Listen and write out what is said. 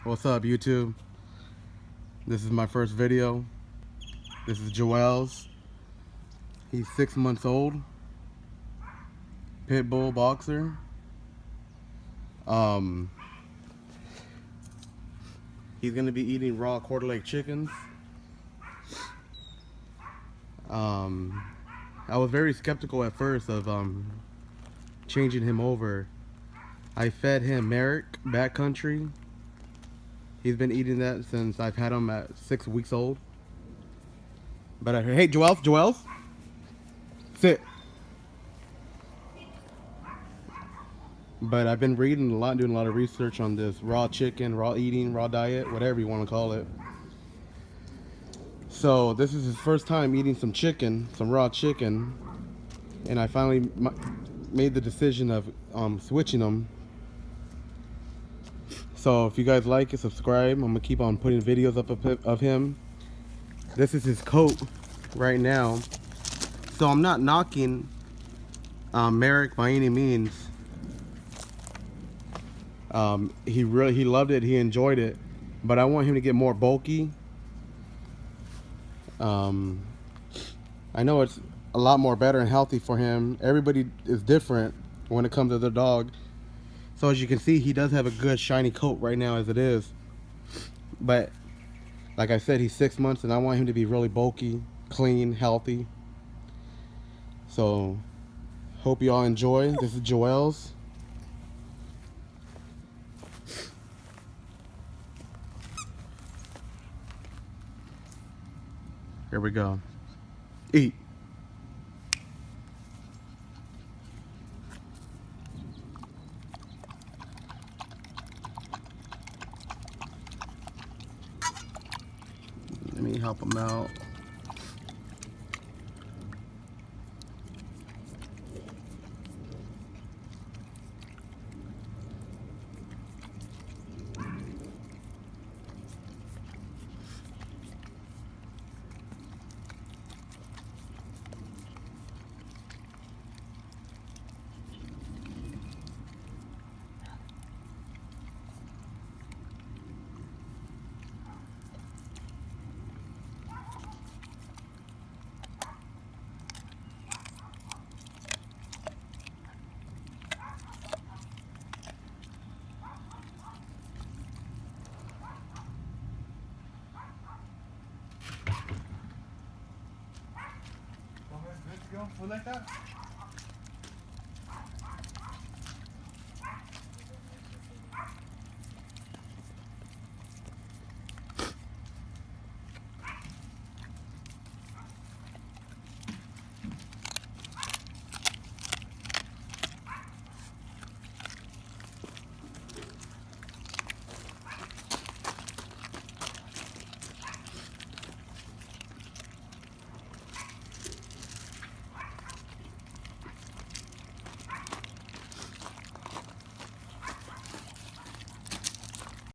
What's up, YouTube? This is my first video. This is Joel's. He's 6 months old. Pitbull boxer. He's gonna be eating raw quarter leg chickens. I was very skeptical at first of changing him over. I fed him Merrick backcountry. He's been eating that since I've had him at 6 weeks old. But I heard, hey, Joel's, sit. But I've been reading a lot, doing a lot of research on this raw chicken, raw eating, raw diet, whatever you want to call it. So this is his first time eating some chicken, some raw chicken, and I finally made the decision of switching them. So if you guys like it, subscribe. I'm gonna keep on putting videos up of him. This is his coat right now. So I'm not knocking Merrick by any means. He loved it. He enjoyed it, but I want him to get more bulky. I know it's a lot more better and healthy for him. Everybody is different when it comes to their dog. So as you can see, he does have a good shiny coat right now as it is. But like I said, he's 6 months and I want him to be really bulky, clean, healthy. So hope you all enjoy. This is Joel's. Here we go. Eat. Let me help him out. Go, like that.